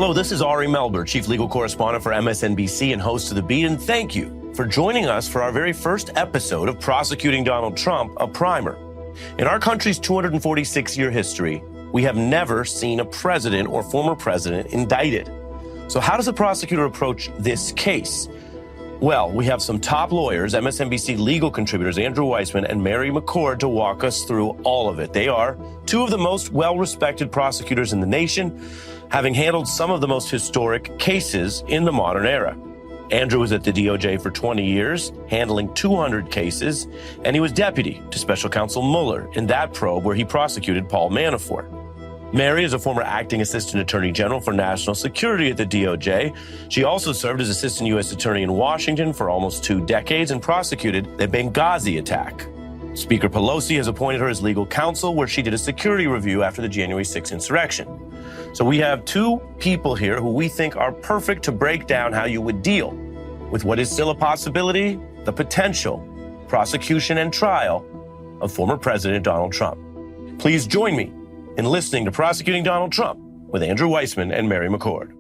Hello, this is Ari Melber, Chief Legal Correspondent for MSNBC and host of The Beat, and thank you for joining us for our very first episode of Prosecuting Donald Trump, a primer. In our country's 246-year history, we have never seen a president or former president indicted. So how does a prosecutor approach this case? Well, we have some top lawyers, MSNBC legal contributors Andrew Weissmann and Mary McCord, to walk us through all of it. They are two of the most well-respected prosecutors in the nation, having handled some of the most historic cases in the modern era. Andrew was at the DOJ for 20 years, handling 200 cases, and he was deputy to Special Counsel Mueller in that probe where he prosecuted Paul Manafort. Mary is a former acting assistant attorney general for national security at the DOJ. She also served as assistant U.S. attorney in Washington for almost 2 decades and prosecuted the Benghazi attack. Speaker Pelosi has appointed her as legal counsel, where she did a security review after the January 6th insurrection. So we have two people here who we think are perfect to break down how you would deal with what is still a possibility, the potential prosecution and trial of former President Donald Trump. Please join me in listening to Prosecuting Donald Trump with Andrew Weissmann and Mary McCord.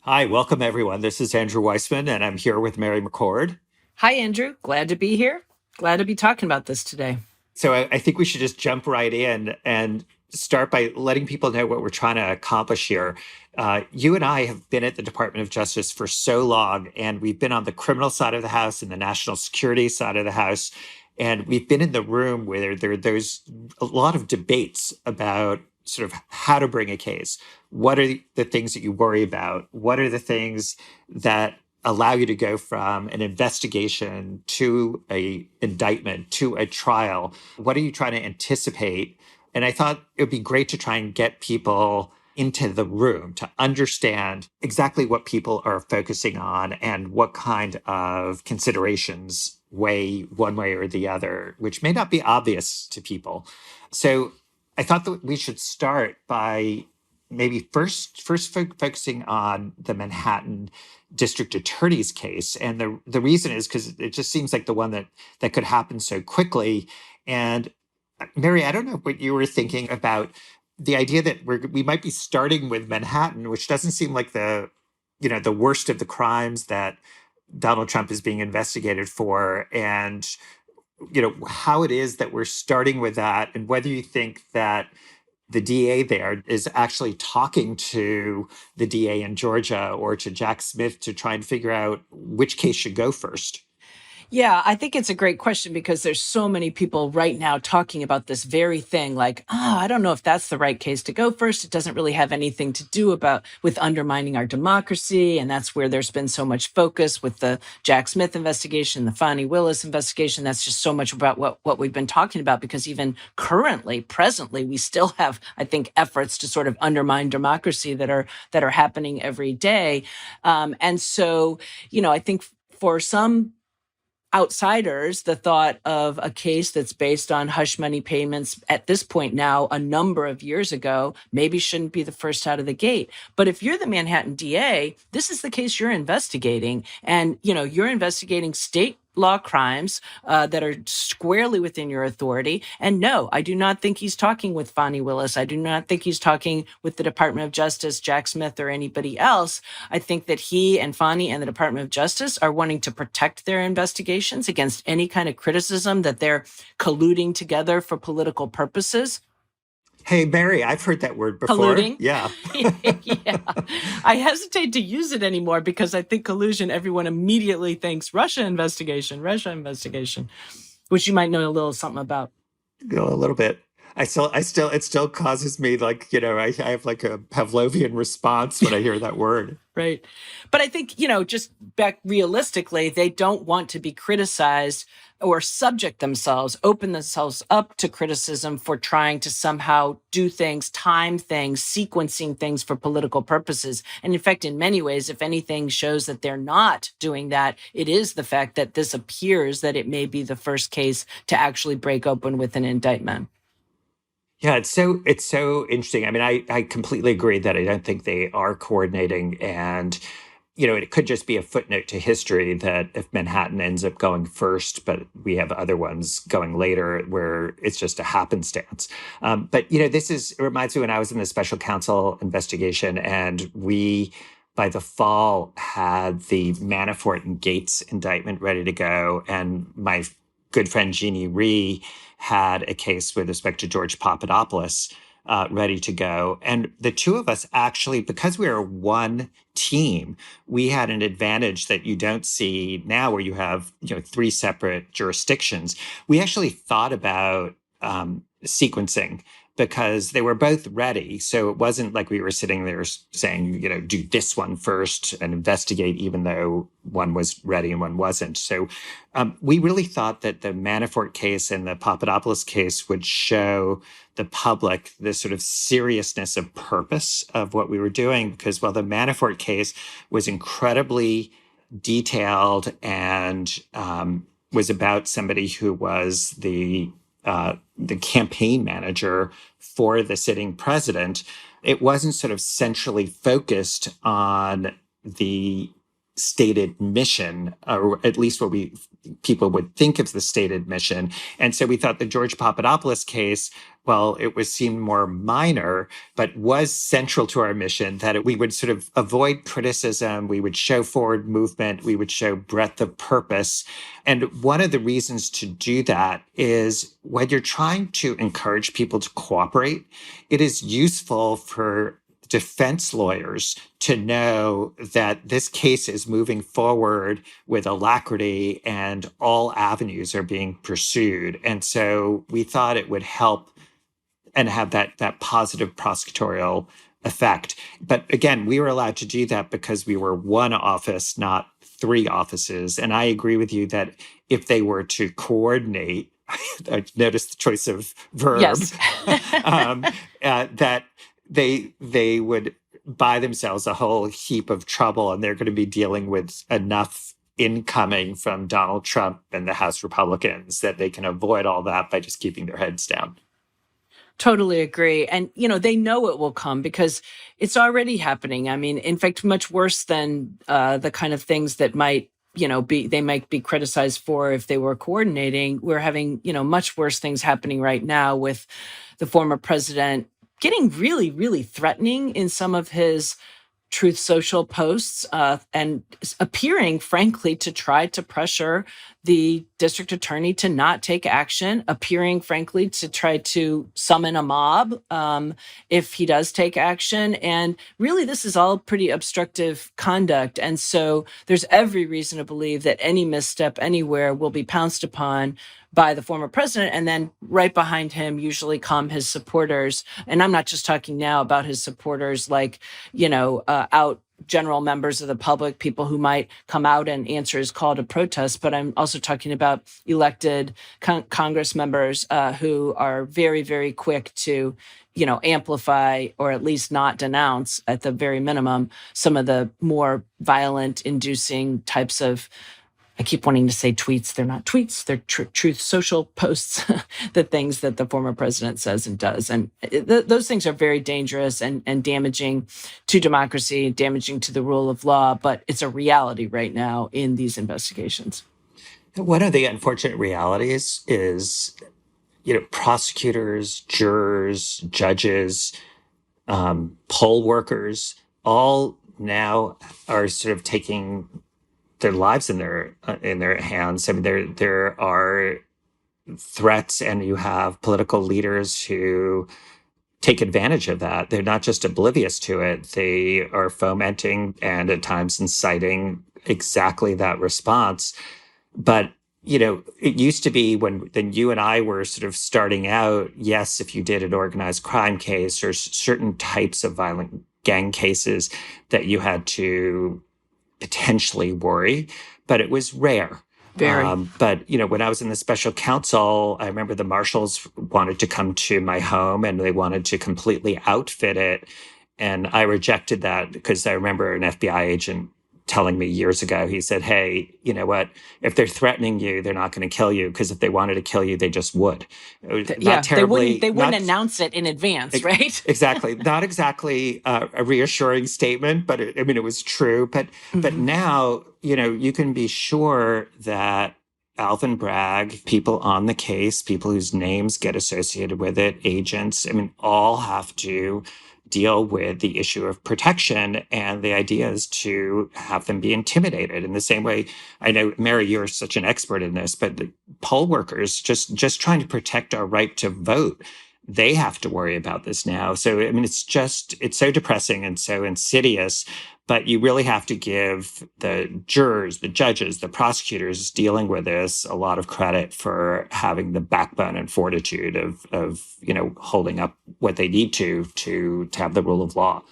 Hi, welcome everyone. This is Andrew Weissmann, and I'm here with Mary McCord. Hi, Andrew. Glad to be here. Glad to be talking about this today. So I think we should just jump right in and start by letting people know what we're trying to accomplish here. You and I have been at the Department of Justice for so long, and we've been on the criminal side of the house and the national security side of the house. And we've been in the room where there's a lot of debates about sort of how to bring a case. What are the things that you worry about? What are the things that allow you to go from an investigation to an indictment to a trial? What are you trying to anticipate? And I thought it would be great to try and get people into the room to understand exactly what people are focusing on and what kind of considerations weigh one way or the other, which may not be obvious to people. So I thought that we should start by maybe first focusing on the Manhattan District Attorney's case. And the reason is because it just seems like the one that could happen so quickly. And Mary, I don't know what you were thinking about the idea that we might be starting with Manhattan, which doesn't seem like the worst of the crimes that Donald Trump is being investigated for, and how it is that we're starting with that, and whether you think that the DA there is actually talking to the DA in Georgia or to Jack Smith to try and figure out which case should go first. Yeah, I think it's a great question because there's so many people right now talking about this very thing, like, I don't know if that's the right case to go first. It doesn't really have anything to do with undermining our democracy. And that's where there's been so much focus with the Jack Smith investigation, the Fani Willis investigation. That's just so much about what we've been talking about, because even presently, we still have, I think, efforts to sort of undermine democracy that are happening every day. And so, I think for some outsiders, the thought of a case that's based on hush money payments at this point now, a number of years ago, maybe shouldn't be the first out of the gate. But if you're the Manhattan DA, this is the case you're investigating. And, you're investigating state law crimes that are squarely within your authority. And no, I do not think he's talking with Fani Willis. I do not think he's talking with the Department of Justice, Jack Smith, or anybody else. I think that he and Fani and the Department of Justice are wanting to protect their investigations against any kind of criticism that they're colluding together for political purposes. Hey, Mary, I've heard that word before. Colluding? Yeah. Yeah. I hesitate to use it anymore because I think collusion, everyone immediately thinks Russia investigation, which you might know a little something about. A little bit. It still causes me I have like a Pavlovian response when I hear that word. Right. But I think, just back realistically, they don't want to be criticized or open themselves up to criticism for trying to somehow do things, time things, sequencing things for political purposes. And in fact, in many ways, if anything shows that they're not doing that, it is the fact that this appears that it may be the first case to actually break open with an indictment. Yeah, it's so interesting. I mean, I completely agree that I don't think they are coordinating. And it could just be a footnote to history that if Manhattan ends up going first, but we have other ones going later where it's just a happenstance. But it reminds me when I was in the special counsel investigation, and we, by the fall, had the Manafort and Gates indictment ready to go. And my good friend Jeannie Rhee had a case with respect to George Papadopoulos ready to go. And the two of us actually, because we were one team, we had an advantage that you don't see now where you have, three separate jurisdictions. We actually thought about sequencing because they were both ready. So it wasn't like we were sitting there saying, do this one first and investigate, even though one was ready and one wasn't. So we really thought that the Manafort case and the Papadopoulos case would show the public the sort of seriousness of purpose of what we were doing, because while the Manafort case was incredibly detailed and was about somebody who was the campaign manager for the sitting president, it wasn't sort of centrally focused on the stated mission, or at least what people would think of the stated mission. And so we thought the George Papadopoulos case, well, it seemed more minor, but was central to our mission, that we would sort of avoid criticism, we would show forward movement, we would show breadth of purpose. And one of the reasons to do that is when you're trying to encourage people to cooperate, it is useful for defense lawyers to know that this case is moving forward with alacrity and all avenues are being pursued. And so we thought it would help and have that positive prosecutorial effect. But again, we were allowed to do that because we were one office, not three offices. And I agree with you that if they were to coordinate, I noticed the choice of verb, Yes. that they would buy themselves a whole heap of trouble, and they're going to be dealing with enough incoming from Donald Trump and the House Republicans that they can avoid all that by just keeping their heads down. Totally agree. And, they know it will come because it's already happening. I mean, in fact, much worse than the kind of things that might, they might be criticized for if they were coordinating. We're having, much worse things happening right now with the former president getting really, really threatening in some of his Truth Social posts and appearing, frankly, to try to pressure the district attorney to not take action, appearing, frankly, to try to summon a mob if he does take action. And really, this is all pretty obstructive conduct. And so there's every reason to believe that any misstep anywhere will be pounced upon by the former president, and then right behind him usually come his supporters. And I'm not just talking now about his supporters like, out general members of the public, people who might come out and answer his call to protest, but I'm also talking about elected Congress members who are very, very quick to, amplify or at least not denounce, at the very minimum, some of the more violent inducing types of, I keep wanting to say tweets. They're not tweets. They're Truth Social posts, the things that the former president says and does. And those things are very dangerous and damaging to democracy, damaging to the rule of law. But it's a reality right now in these investigations. One of the unfortunate realities is, prosecutors, jurors, judges, poll workers, all now are sort of taking their lives in their hands. I mean, there are threats, and you have political leaders who take advantage of that. They're not just oblivious to it; they are fomenting and at times inciting exactly that response. But it used to be when you and I were sort of starting out. Yes, if you did an organized crime case or certain types of violent gang cases, that you had to potentially worry, but it was rare. Very. But, when I was in the special counsel, I remember the marshals wanted to come to my home and they wanted to completely outfit it. And I rejected that because I remember an FBI agent telling me years ago. He said, hey, you know what? If they're threatening you, they're not going to kill you, because if they wanted to kill you, they just would. Yeah, they wouldn't announce it in advance, right? Exactly. Not exactly a reassuring statement, but it was true. But now, you can be sure that Alvin Bragg, people on the case, people whose names get associated with it, agents, all have to deal with the issue of protection, and the idea is to have them be intimidated in the same way. I know, Mary, you're such an expert in this, but the poll workers just trying to protect our right to vote, they have to worry about this now. So, it's so depressing and so insidious, but you really have to give the jurors, the judges, the prosecutors dealing with this a lot of credit for having the backbone and fortitude of holding up what they need to have the rule of law.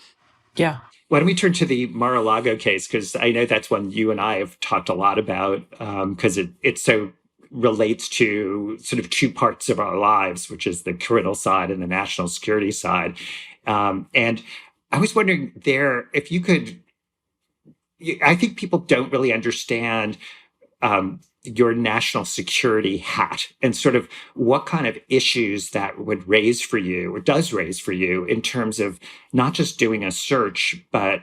Yeah. Why don't we turn to the Mar-a-Lago case? Because I know that's one you and I have talked a lot about, because it so relates to sort of two parts of our lives, which is the criminal side and the national security side. And I was wondering there, if you could, I think people don't really understand your national security hat and sort of what kind of issues that would raise for you, or does raise for you, in terms of not just doing a search, but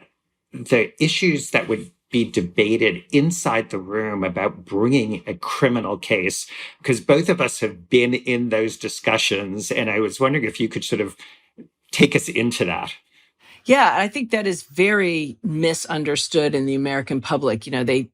the issues that would be debated inside the room about bringing a criminal case, because both of us have been in those discussions. And I was wondering if you could sort of take us into that. Yeah, I think that is very misunderstood in the American public.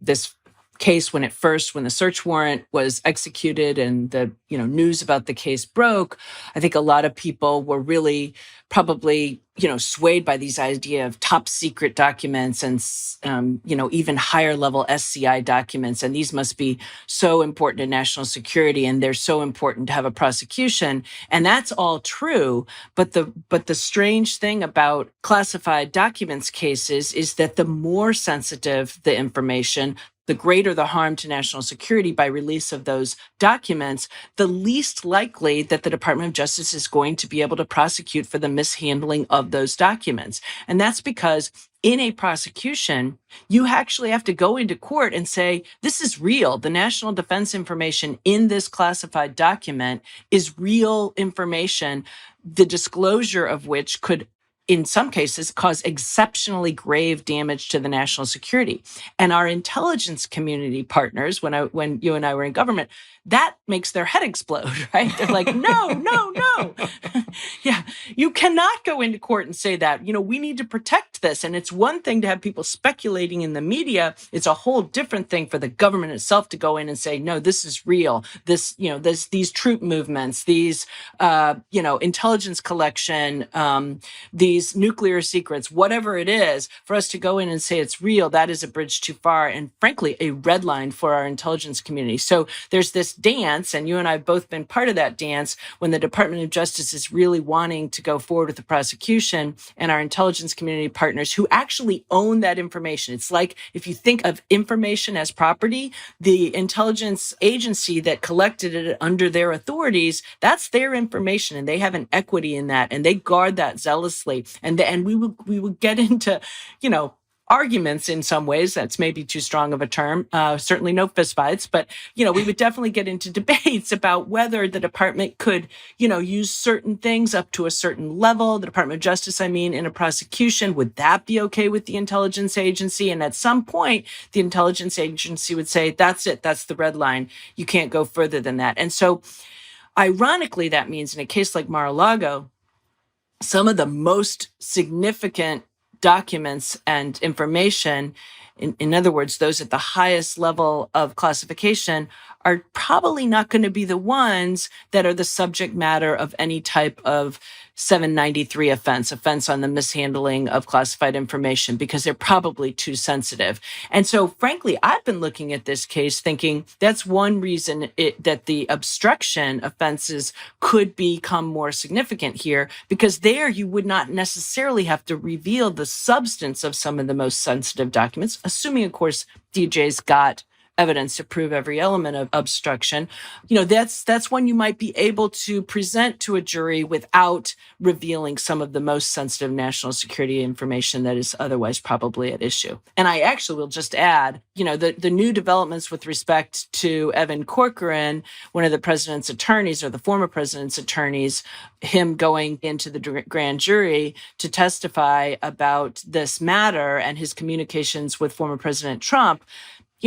This case, when the search warrant was executed and the news about the case broke, I think a lot of people were really probably swayed by these idea of top secret documents and even higher level SCI documents, and these must be so important to national security, and they're so important to have a prosecution, and that's all true. But the strange thing about classified documents cases is that the more sensitive the information, the greater the harm to national security by release of those documents, the least likely that the Department of Justice is going to be able to prosecute for the mishandling of those documents. And that's because in a prosecution, you actually have to go into court and say, this is real. The national defense information in this classified document is real information, the disclosure of which could, in some cases, cause exceptionally grave damage to the national security. And our intelligence community partners, when you and I were in government, that makes their head explode, right? They're like, no. Yeah, you cannot go into court and say that. We need to protect this. And it's one thing to have people speculating in the media. It's a whole different thing for the government itself to go in and say, no, this is real. These troop movements, these, intelligence collection, these nuclear secrets, whatever it is, for us to go in and say it's real, that is a bridge too far, and frankly, a red line for our intelligence community. So there's this dance, and you and I have both been part of that dance, when the Department of Justice is really wanting to go forward with the prosecution, and our intelligence community partners who actually own that information. It's like, if you think of information as property, the intelligence agency that collected it under their authorities, that's their information, and they have an equity in that, and they guard that zealously. And we would get into, arguments in some ways. That's maybe too strong of a term. Certainly no fistfights, but, we would definitely get into debates about whether the department could, use certain things up to a certain level. The Department of Justice, in a prosecution, would that be okay with the intelligence agency? And at some point, the intelligence agency would say, that's it. That's the red line. You can't go further than that. And so, ironically, that means in a case like Mar-a-Lago, some of the most significant documents and information, in other words, those at the highest level of classification, are probably not going to be the ones that are the subject matter of any type of 793 offense on the mishandling of classified information, because they're probably too sensitive. And so, frankly, I've been looking at this case thinking that's one reason that the obstruction offenses could become more significant here, because there you would not necessarily have to reveal the substance of some of the most sensitive documents, assuming, of course, DJ's got evidence to prove every element of obstruction, that's one you might be able to present to a jury without revealing some of the most sensitive national security information that is otherwise probably at issue. And I actually will just add, the new developments with respect to Evan Corcoran, one of the president's attorneys or the former president's attorneys, him going into the grand jury to testify about this matter and his communications with former President Trump,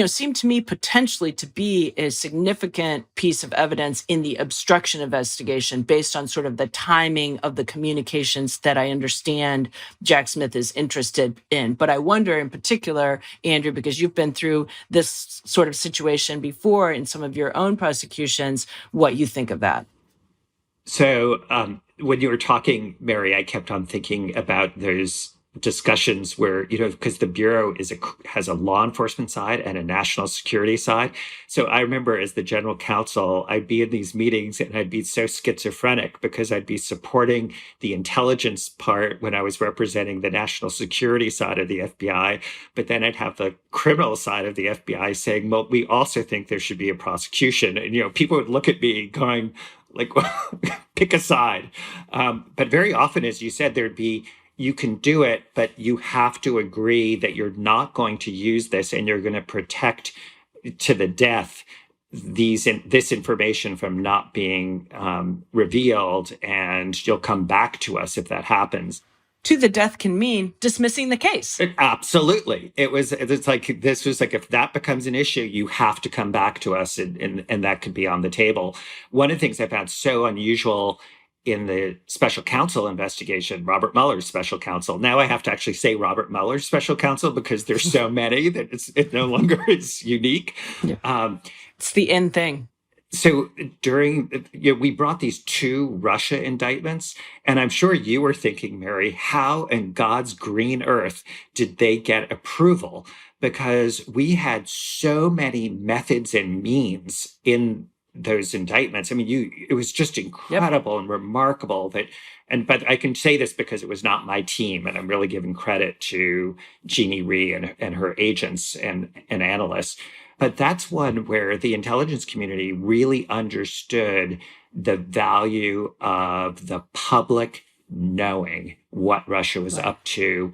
seemed to me potentially to be a significant piece of evidence in the obstruction investigation based on sort of the timing of the communications that I understand Jack Smith is interested in. But I wonder in particular, Andrew, because you've been through this sort of situation before in some of your own prosecutions, what you think of that. So when you were talking, Mary, I kept on thinking about those discussions where, because the Bureau has a law enforcement side and a national security side. So I remember as the general counsel, I'd be in these meetings and I'd be so schizophrenic because I'd be supporting the intelligence part when I was representing the national security side of the FBI. But then I'd have the criminal side of the FBI saying, well, we also think there should be a prosecution. And, people would look at me going like, pick a side. But very often, as you said, there'd be, you can do it, but you have to agree that you're not going to use this and you're going to protect to the death this information from not being revealed, and you'll come back to us if that happens. To the death can mean dismissing the case. Absolutely. It's like, this was like, if that becomes an issue, you have to come back to us, and that could be on the table. One of the things I found so unusual in the special counsel investigation, Robert Mueller's special counsel. Now I have to actually say Robert Mueller's special counsel because there's so many that it no longer is unique. Yeah. It's the end thing. So we brought these 2 Russia indictments, and I'm sure you were thinking, Mary, how in God's green earth did they get approval? Because we had so many methods and means in those indictments. I mean, it was just incredible and remarkable but I can say this because it was not my team, and I'm really giving credit to Jeannie Rhee and her agents and analysts. But that's one where the intelligence community really understood the value of the public knowing what Russia was up to,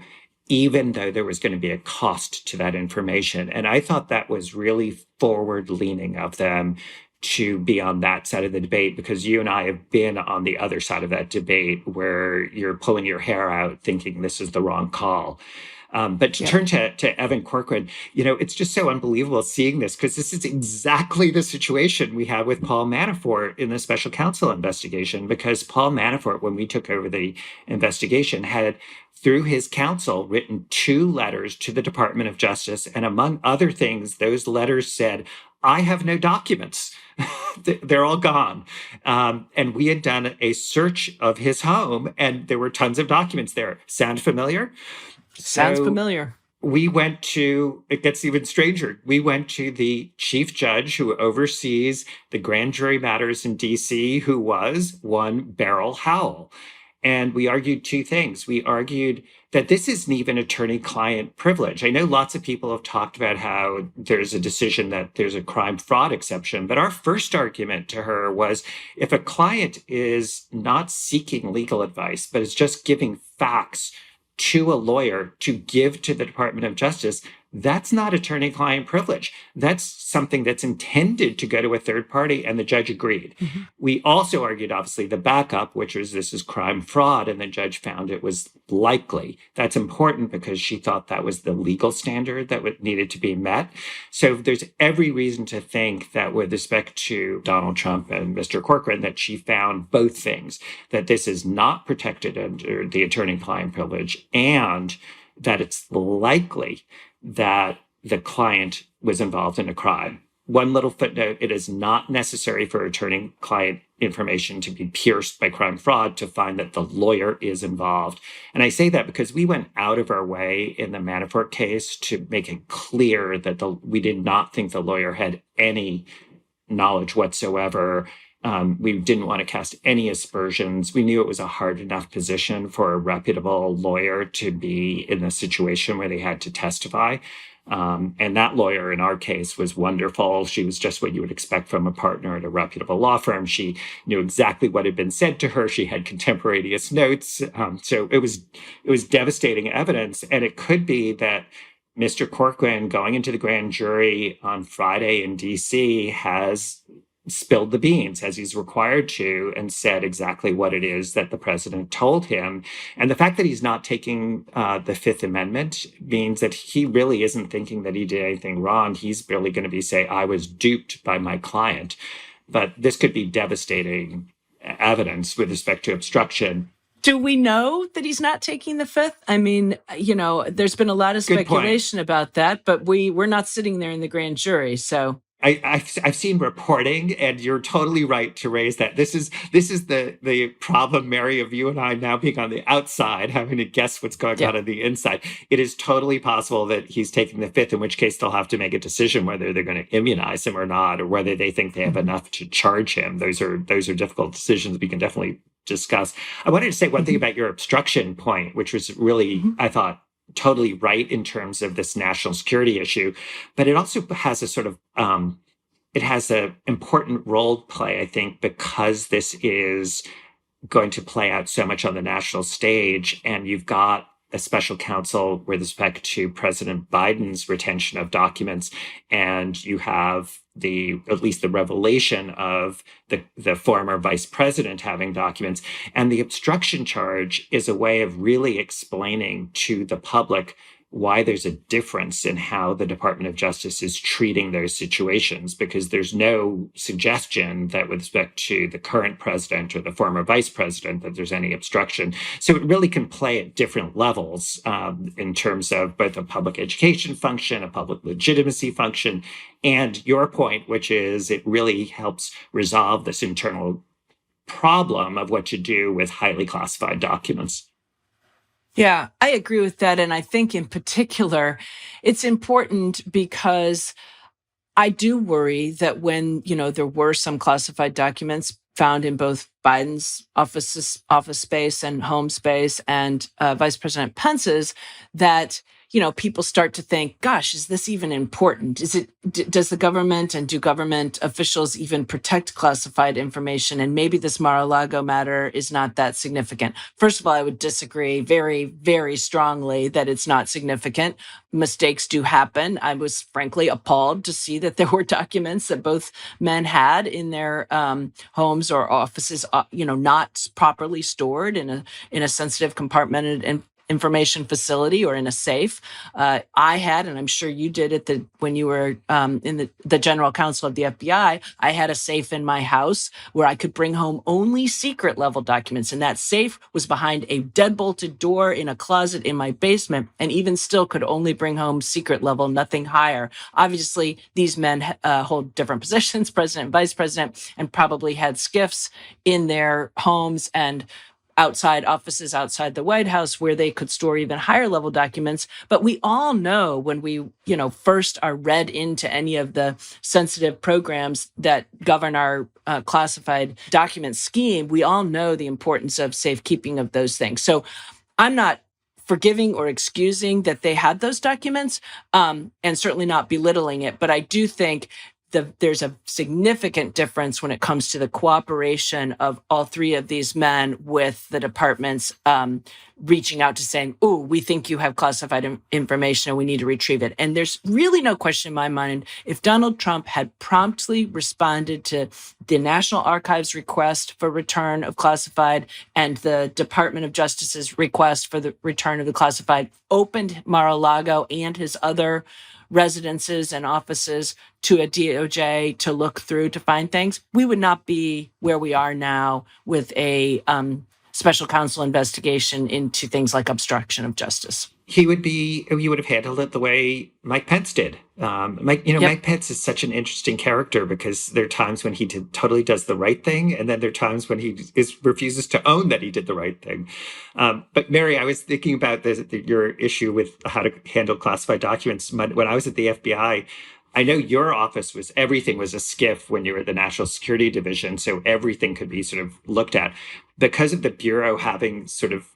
even though there was going to be a cost to that information. And I thought that was really forward-leaning of them to be on that side of the debate, because you and I have been on the other side of that debate where you're pulling your hair out thinking this is the wrong call. But to turn to Evan Corcoran, it's just so unbelievable seeing this, because this is exactly the situation we had with Paul Manafort in the special counsel investigation, because Paul Manafort, when we took over the investigation, had, through his counsel, written 2 letters to the Department of Justice. And among other things, those letters said, I have no documents. They're all gone. And we had done a search of his home, and there were tons of documents there. Sound familiar? Sounds familiar. We went to, it gets even stranger. We went to the chief judge who oversees the grand jury matters in DC, who was one Beryl Howell. And we argued 2 things. We argued that this isn't even attorney-client privilege. I know lots of people have talked about how there's a decision that there's a crime fraud exception, but our first argument to her was, if a client is not seeking legal advice, but is just giving facts to a lawyer to give to the Department of Justice, that's not attorney-client privilege. That's something that's intended to go to a third party, and the judge agreed. Mm-hmm. We also argued, obviously, the backup, which was this is crime fraud, and the judge found it was likely. That's important because she thought that was the legal standard that needed to be met. So there's every reason to think that with respect to Donald Trump and Mr. Corcoran, that she found both things, that this is not protected under the attorney-client privilege, and that it's likely that the client was involved in a crime. One little footnote, it is not necessary for attorney-client information to be pierced by crime fraud to find that the lawyer is involved. And I say that because we went out of our way in the Manafort case to make it clear that we did not think the lawyer had any knowledge whatsoever. We didn't want to cast any aspersions. We knew it was a hard enough position for a reputable lawyer to be in a situation where they had to testify. And that lawyer in our case was wonderful. She was just what you would expect from a partner at a reputable law firm. She knew exactly what had been said to her. She had contemporaneous notes. So it was devastating evidence. And it could be that Mr. Corcoran going into the grand jury on Friday in DC has spilled the beans as he's required to and said exactly what it is that the president told him. And the fact that he's not taking the Fifth Amendment means that he really isn't thinking that he did anything wrong. He's really going to be saying, I was duped by my client. But this could be devastating evidence with respect to obstruction. Do we know that he's not taking the Fifth? I mean, there's been a lot of speculation about that, but we're not sitting there in the grand jury. So I've seen reporting, and you're totally right to raise that. This is the problem, Mary, of you and I now being on the outside, having to guess what's going on the inside. It is totally possible that he's taking the Fifth, in which case they'll have to make a decision whether they're going to immunize him or not, or whether they think they have enough to charge him. Those are difficult decisions we can definitely discuss. I wanted to say one thing about your obstruction point, which was really, I thought, totally right in terms of this national security issue, but it also has a sort of it has an important role to play, I think, because this is going to play out so much on the national stage, and you've got a special counsel with respect to President Biden's retention of documents, and you have at least the revelation of the former vice president having documents. And the obstruction charge is a way of really explaining to the public why there's a difference in how the Department of Justice is treating those situations, because there's no suggestion that with respect to the current president or the former vice president that there's any obstruction. So it really can play at different levels in terms of both a public education function, a public legitimacy function, and your point, which is it really helps resolve this internal problem of what to do with highly classified documents. Yeah, I agree with that. And I think in particular, it's important because I do worry that when, there were some classified documents found in both Biden's office space and home space and Vice President Pence's, that people start to think, gosh, is this even important? Does the government and do government officials even protect classified information? And maybe this Mar-a-Lago matter is not that significant. First of all, I would disagree very, very strongly that it's not significant. Mistakes do happen. I was frankly appalled to see that there were documents that both men had in their homes or offices, not properly stored in a sensitive compartmented information facility or in a safe. I had, and I'm sure you did when you were in the general counsel of the FBI, I had a safe in my house where I could bring home only secret level documents. And that safe was behind a deadbolted door in a closet in my basement, and even still could only bring home secret level, nothing higher. Obviously, these men hold different positions, president and vice president, and probably had SCIFs in their homes and outside offices outside the White House where they could store even higher level documents. But we all know when we, first are read into any of the sensitive programs that govern our classified document scheme, we all know the importance of safekeeping of those things. So I'm not forgiving or excusing that they had those documents, and certainly not belittling it. But I do think there's a significant difference when it comes to the cooperation of all three of these men with the departments reaching out to saying, oh, we think you have classified information and we need to retrieve it. And there's really no question in my mind, if Donald Trump had promptly responded to the National Archives request for return of classified and the Department of Justice's request for the return of the classified, opened Mar-a-Lago and his other residences and offices to a DOJ to look through to find things, we would not be where we are now with a special counsel investigation into things like obstruction of justice. You would have handled it the way Mike Pence did. Mike Pence is such an interesting character because there are times when he totally does the right thing, and then there are times when he refuses to own that he did the right thing. But Mary, I was thinking about your issue with how to handle classified documents. When I was at the FBI, I know your office everything was a SCIF when you were at the National Security Division, so everything could be sort of looked at. Because of the Bureau having sort of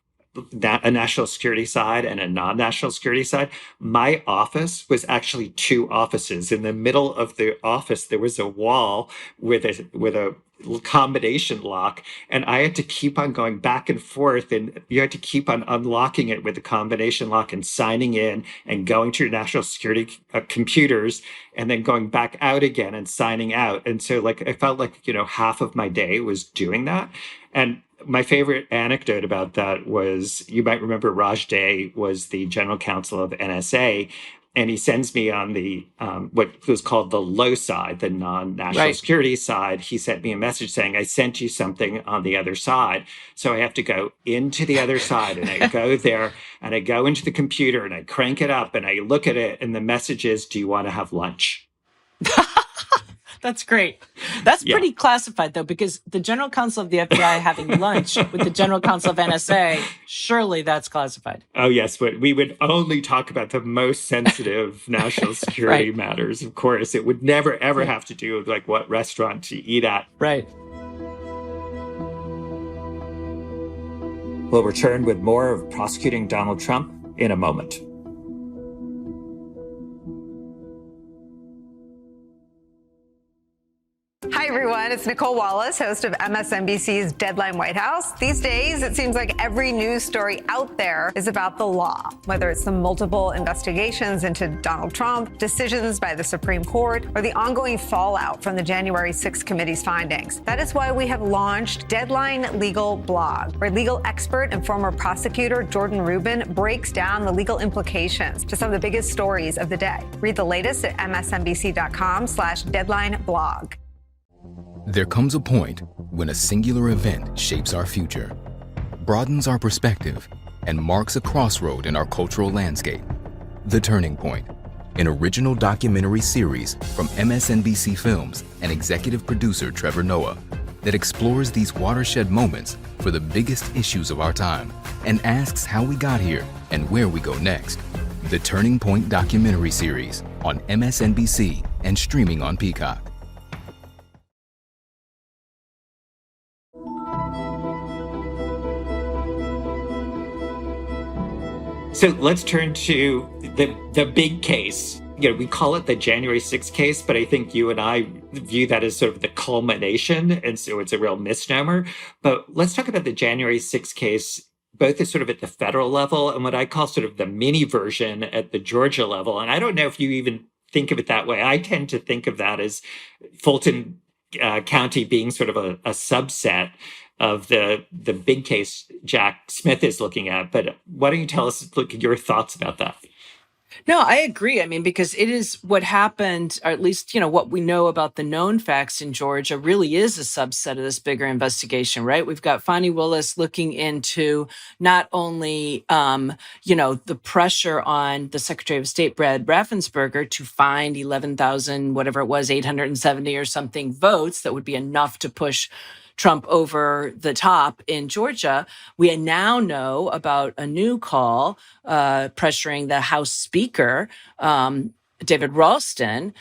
a national security side and a non-national security side. My office was actually two offices. In the middle of the office, there was a wall with a combination lock, and I had to keep on going back and forth, and you had to keep on unlocking it with the combination lock and signing in and going to your national security computers and then going back out again and signing out. And so like I felt like, half of my day was doing that. And my favorite anecdote about that was, you might remember Raj Day was the general counsel of NSA, and he sends me on the what was called the low side, the non-national security side. He sent me a message saying, I sent you something on the other side. So I have to go into the other side, and I go there and I go into the computer and I crank it up and I look at it, and the message is, do you want to have lunch? That's great. That's pretty classified, though, because the general counsel of the FBI having lunch with the general counsel of NSA, surely that's classified. Oh, yes. But we would only talk about the most sensitive national security matters, of course. It would never, ever have to do with like what restaurant to eat at. Right. We'll return with more of Prosecuting Donald Trump in a moment. Hi, everyone. It's Nicole Wallace, host of MSNBC's Deadline White House. These days, it seems like every news story out there is about the law, whether it's the multiple investigations into Donald Trump, decisions by the Supreme Court, or the ongoing fallout from the January 6th committee's findings. That is why we have launched Deadline Legal Blog, where legal expert and former prosecutor Jordan Rubin breaks down the legal implications to some of the biggest stories of the day. Read the latest at msnbc.com/deadlineblog. There comes a point when a singular event shapes our future, broadens our perspective, and marks a crossroad in our cultural landscape. The Turning Point, an original documentary series from MSNBC Films and executive producer Trevor Noah that explores these watershed moments for the biggest issues of our time and asks how we got here and where we go next. The Turning Point documentary series on MSNBC and streaming on Peacock. So let's turn to the big case. We call it the January 6th case, but I think you and I view that as sort of the culmination, and so it's a real misnomer. But let's talk about the January 6th case, both as sort of at the federal level and what I call sort of the mini version at the Georgia level. And I don't know if you even think of it that way. I tend to think of that as Fulton County being sort of a subset of the big case Jack Smith is looking at. But why don't you tell us your thoughts about that? No, I agree. I mean, because it is what happened, or at least, what we know about the known facts in Georgia really is a subset of this bigger investigation, right? We've got Fani Willis looking into not only, the pressure on the Secretary of State, Brad Raffensperger, to find 11,000, whatever it was, 870 or something votes that would be enough to push Trump over the top in Georgia. We now know about a new call pressuring the House Speaker, David Ralston,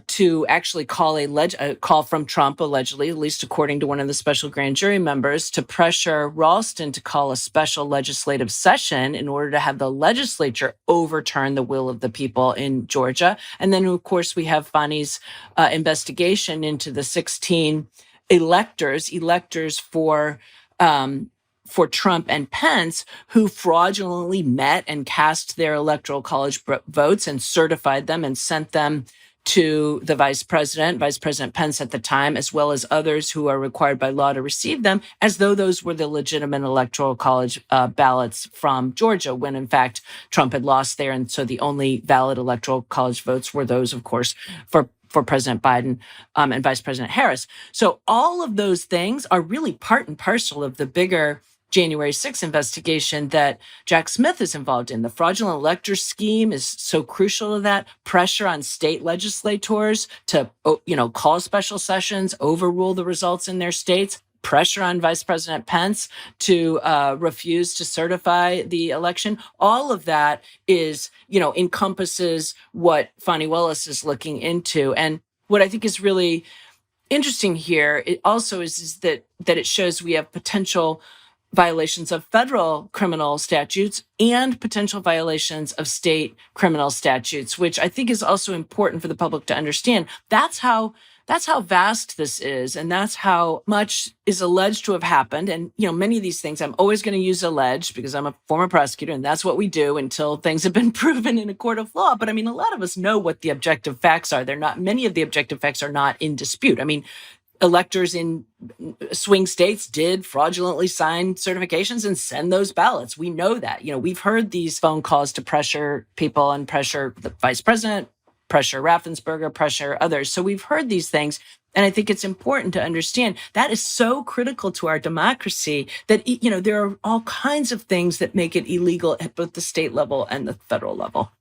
to actually call a call from Trump, allegedly, at least according to one of the special grand jury members, to pressure Ralston to call a special legislative session in order to have the legislature overturn the will of the people in Georgia. And then, of course, we have Fani's investigation into the 16 electors for Trump and Pence, who fraudulently met and cast their electoral college votes and certified them and sent them to the Vice President Pence at the time, as well as others who are required by law to receive them, as though those were the legitimate electoral college ballots from Georgia, when in fact Trump had lost there. And so the only valid electoral college votes were those, of course, for President Biden and Vice President Harris. So all of those things are really part and parcel of the bigger January 6th investigation that Jack Smith is involved in. The fraudulent elector scheme is so crucial to that. Pressure on state legislators to, call special sessions, overrule the results in their states. Pressure on Vice President Pence to refuse to certify the election. All of that is, encompasses what Fani Willis is looking into. And what I think is really interesting here, it also is that it shows we have potential violations of federal criminal statutes and potential violations of state criminal statutes, which I think is also important for the public to understand. That's how vast this is, and that's how much is alleged to have happened. And, many of these things I'm always going to use alleged because I'm a former prosecutor, and that's what we do until things have been proven in a court of law. But a lot of us know what the objective facts are. Many of the objective facts are not in dispute. Electors in swing states did fraudulently sign certifications and send those ballots. We know that. We've heard these phone calls to pressure people and pressure the vice president, pressure Raffensperger, pressure others. So we've heard these things. And I think it's important to understand that is so critical to our democracy that, there are all kinds of things that make it illegal at both the state level and the federal level.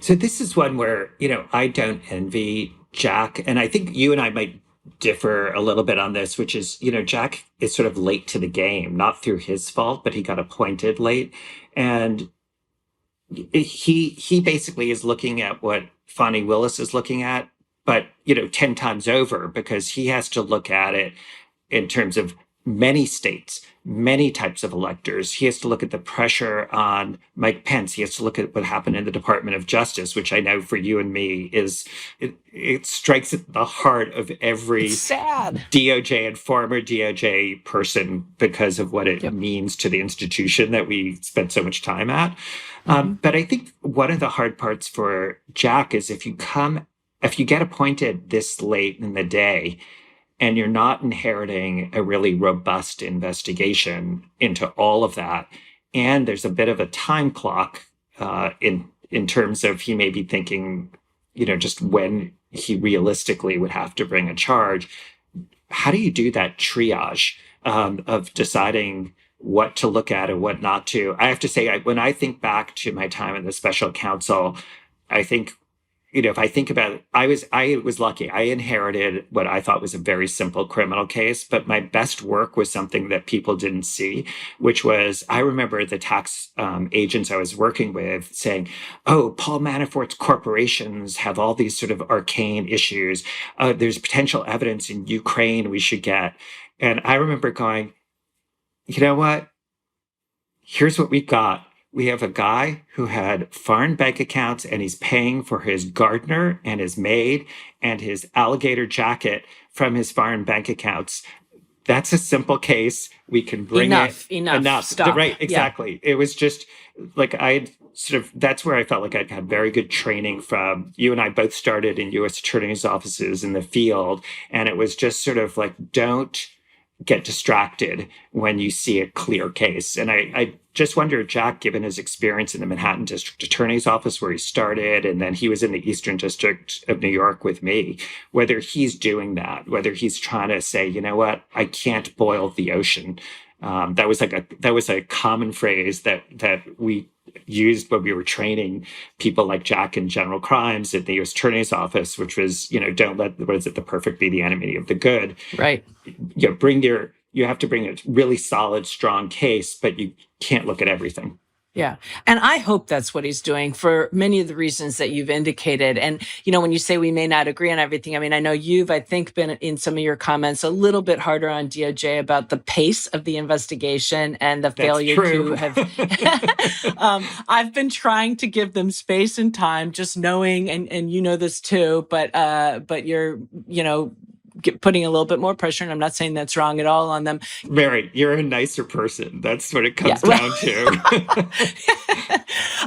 So this is one where, I don't envy Jack. And I think you and I might differ a little bit on this, which is, Jack is sort of late to the game, not through his fault, but he got appointed late. And he basically is looking at what Fani Willis is looking at, but, 10 times over, because he has to look at it in terms of many states, many types of electors. He has to look at the pressure on Mike Pence. He has to look at what happened in the Department of Justice, which I know for you and me it strikes at the heart of every DOJ and former DOJ person because of what it means to the institution that we spent so much time at. But I think one of the hard parts for Jack is if you get appointed this late in the day, and you're not inheriting a really robust investigation into all of that, and there's a bit of a time clock in terms of he may be thinking, just when he realistically would have to bring a charge. How do you do that triage of deciding what to look at and what not to? I have to say, when I think back to my time in the special counsel, I think, if I think about it, I was lucky. I inherited what I thought was a very simple criminal case, but my best work was something that people didn't see, which was, I remember the tax agents I was working with saying, oh, Paul Manafort's corporations have all these sort of arcane issues. There's potential evidence in Ukraine we should get. And I remember going, you know what? Here's what we've got. We have a guy who had foreign bank accounts, and he's paying for his gardener and his maid and his alligator jacket from his foreign bank accounts. That's a simple case. We can bring enough. Stop. Right, exactly. Yeah. It was just like that's where I felt like I'd had very good training from. You and I both started in U.S. attorneys' offices in the field, and it was just sort of like, don't get distracted when you see a clear case. And I just wonder, Jack, given his experience in the Manhattan District Attorney's Office where he started, and then he was in the Eastern District of New York with me, whether he's doing that, whether he's trying to say, you know what, I can't boil the ocean. That was a common phrase that we used when we were training people like Jack in general crimes at the U.S. Attorney's Office, which was, don't let the perfect be the enemy of the good. Right. You have to bring a really solid, strong case, but you can't look at everything. Yeah. And I hope that's what he's doing for many of the reasons that you've indicated. And, when you say we may not agree on everything, I know you've, I think, been in some of your comments a little bit harder on DOJ about the pace of the investigation and the failure to have. I've been trying to give them space and time, just knowing, and you know this too, but you're, putting a little bit more pressure, and I'm not saying that's wrong at all on them. Mary, you're a nicer person. That's what it comes down to.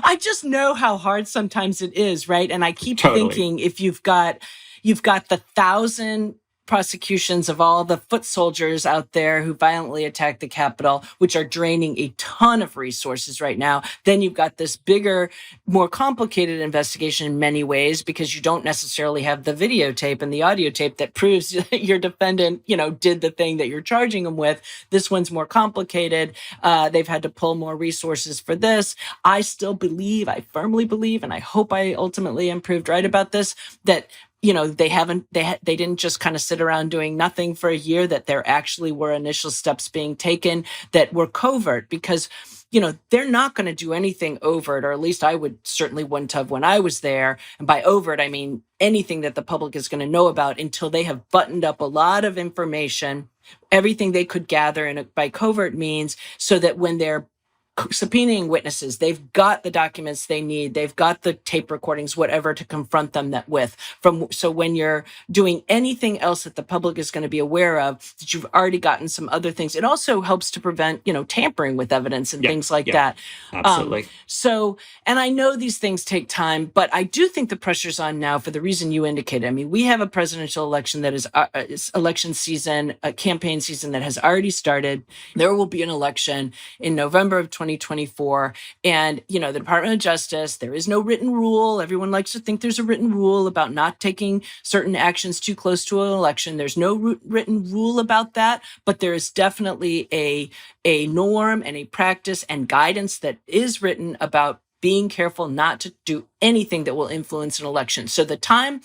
I just know how hard sometimes it is, right? And I keep thinking, if you've got the 1,000 prosecutions of all the foot soldiers out there who violently attacked the Capitol, which are draining a ton of resources right now. Then you've got this bigger, more complicated investigation in many ways, because you don't necessarily have the videotape and the audio tape that proves that your defendant, did the thing that you're charging them with. This one's more complicated. They've had to pull more resources for this. I firmly believe, and I hope I ultimately am proved right about this, that they didn't just kind of sit around doing nothing for a year, that there actually were initial steps being taken that were covert, because they're not going to do anything overt, or at least I wouldn't have when I was there. And by overt, I mean anything that the public is going to know about until they have buttoned up a lot of information, everything they could gather by covert means, so that when they're subpoenaing witnesses, they've got the documents they need, they've got the tape recordings, whatever, to confront them with. So when you're doing anything else that the public is going to be aware of, that you've already gotten some other things, it also helps to prevent, tampering with evidence and things like that. Absolutely. And I know these things take time, but I do think the pressure's on now for the reason you indicated. I mean, we have a presidential election that is election season, a campaign season that has already started. There will be an election in November of 2024. And, the Department of Justice, there is no written rule. Everyone likes to think there's a written rule about not taking certain actions too close to an election. There's no written rule about that, but there is definitely a norm and a practice and guidance that is written about being careful not to do anything that will influence an election. So the time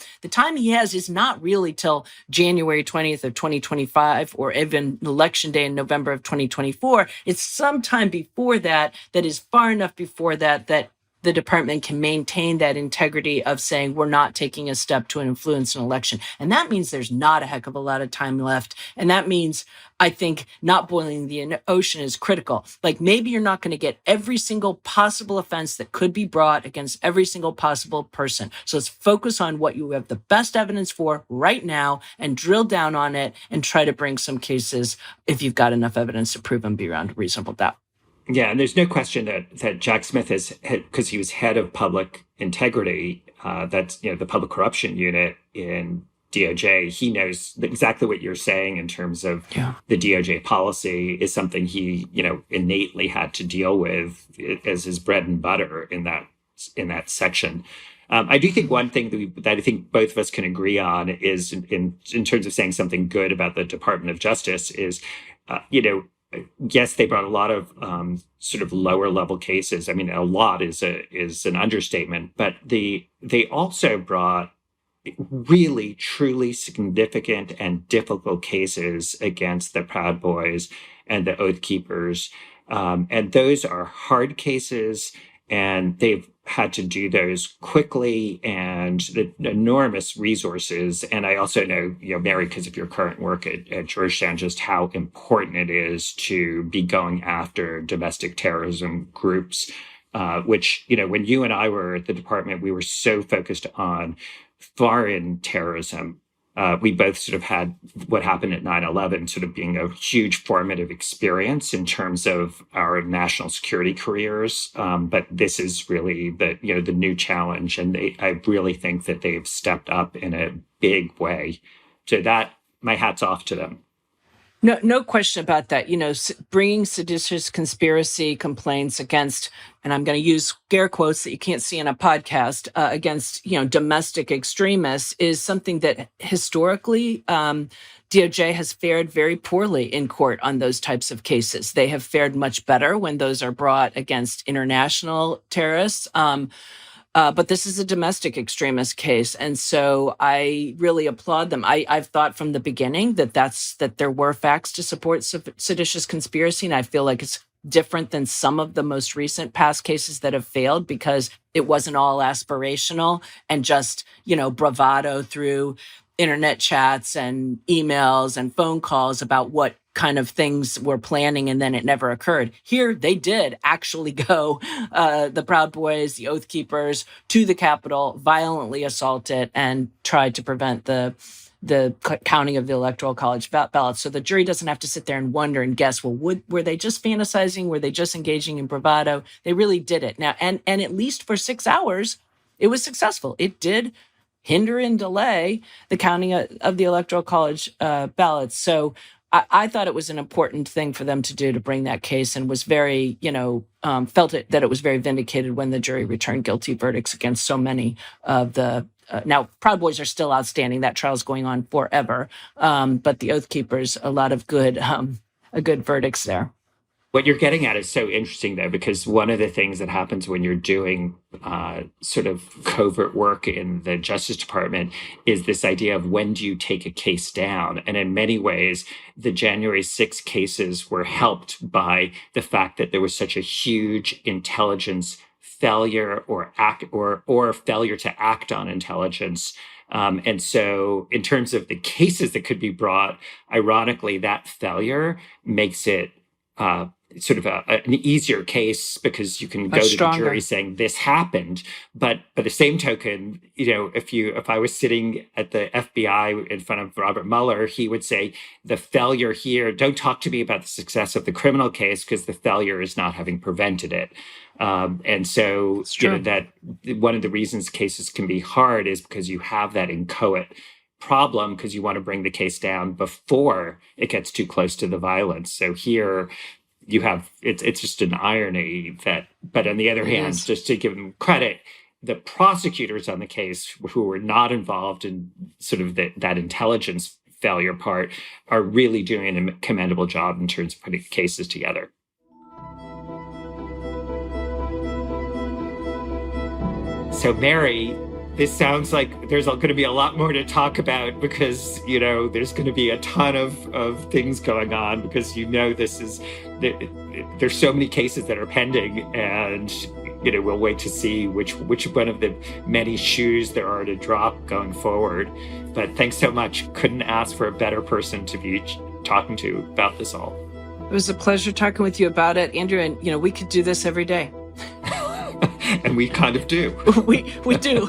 he has is not really till January 20th of 2025 or even election day in November of 2024. It's sometime before that is far enough before that the department can maintain that integrity of saying we're not taking a step to influence an election. And that means there's not a heck of a lot of time left. And that means, I think, not boiling the ocean is critical. Like, maybe you're not going to get every single possible offense that could be brought against every single possible person. So let's focus on what you have the best evidence for right now and drill down on it and try to bring some cases, if you've got enough evidence, to prove them beyond reasonable doubt. Yeah, and there's no question that Jack Smith because he was head of public integrity, that's the public corruption unit in DOJ. He knows exactly what you're saying in terms of the DOJ policy is something he innately had to deal with as his bread and butter in that section. I do think one thing that I think both of us can agree on is in terms of saying something good about the Department of Justice is, yes, they brought a lot of sort of lower level cases. I mean, a lot is an understatement, but they also brought really, truly significant and difficult cases against the Proud Boys and the Oath Keepers. And those are hard cases, and they've had to do those quickly and the enormous resources. And I also know, Mary, because of your current work at Georgetown, just how important it is to be going after domestic terrorism groups, which, when you and I were at the department, we were so focused on foreign terrorism. We both sort of had what happened at 9/11 sort of being a huge formative experience in terms of our national security careers. But this is really the new challenge. And I really think that they've stepped up in a big way. So that, my hat's off to them. No question about that. Bringing seditious conspiracy complaints against, and I'm going to use scare quotes that you can't see in a podcast, against, domestic extremists is something that historically DOJ has fared very poorly in court on those types of cases. They have fared much better when those are brought against international terrorists. But this is a domestic extremist case. And so I really applaud them. I've thought from the beginning that there were facts to support seditious conspiracy. And I feel like it's different than some of the most recent past cases that have failed because it wasn't all aspirational and just, bravado through internet chats and emails and phone calls about what kind of things we're planning, and then it never occurred. Here, they did actually go, the Proud Boys, the Oath Keepers, to the Capitol, violently assault it, and tried to prevent the counting of the Electoral College ballots. So the jury doesn't have to sit there and wonder and guess, well, were they just fantasizing? Were they just engaging in bravado? They really did it. Now, and at least for 6 hours, it was successful. It did hinder and delay the counting of the Electoral College ballots. So I thought it was an important thing for them to do to bring that case, and was very, felt that it was very vindicated when the jury returned guilty verdicts against so many of the. Now, Proud Boys are still outstanding. That trial's going on forever. But the Oath Keepers, a lot of good verdicts there. What you're getting at is so interesting, though, because one of the things that happens when you're doing sort of covert work in the Justice Department is this idea of when do you take a case down? And in many ways, the January 6 cases were helped by the fact that there was such a huge intelligence failure or failure to act on intelligence. And so in terms of the cases that could be brought, ironically, that failure makes it sort of an easier case because you can go to the jury saying this happened. But by the same token, if I was sitting at the FBI in front of Robert Mueller, he would say the failure here, don't talk to me about the success of the criminal case because the failure is not having prevented it. And so that one of the reasons cases can be hard is because you have that inchoate problem because you want to bring the case down before it gets too close to the violence. So here you have, it's just an irony that, but on the other hand, just to give them credit, the prosecutors on the case who were not involved in sort of that intelligence failure part are really doing a commendable job in terms of putting cases together. So Mary, this sounds like there's going to be a lot more to talk about because, there's going to be a ton of things going on because, there's so many cases that are pending and, we'll wait to see which one of the many shoes there are to drop going forward. But thanks so much. Couldn't ask for a better person to be talking to about this all. It was a pleasure talking with you about it, Andrew. And, we could do this every day. And we kind of do. we do.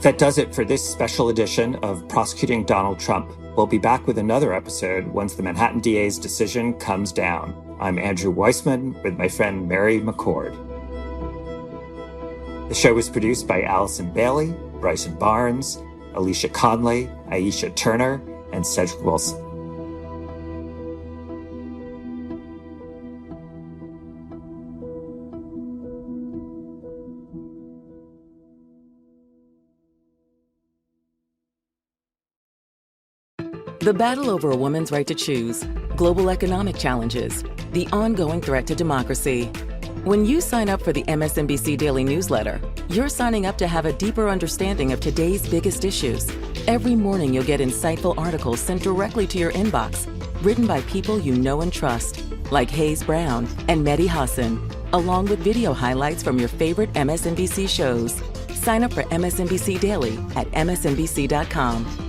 That does it for this special edition of Prosecuting Donald Trump. We'll be back with another episode once the Manhattan DA's decision comes down. I'm Andrew Weissmann with my friend Mary McCord. The show was produced by Allison Bailey, Bryson Barnes, Alicia Conley, Aisha Turner, and Cedric Wilson. The battle over a woman's right to choose, global economic challenges, the ongoing threat to democracy. When you sign up for the MSNBC Daily Newsletter, you're signing up to have a deeper understanding of today's biggest issues. Every morning you'll get insightful articles sent directly to your inbox, written by people you know and trust, like Hayes Brown and Mehdi Hassan, along with video highlights from your favorite MSNBC shows. Sign up for MSNBC Daily at msnbc.com.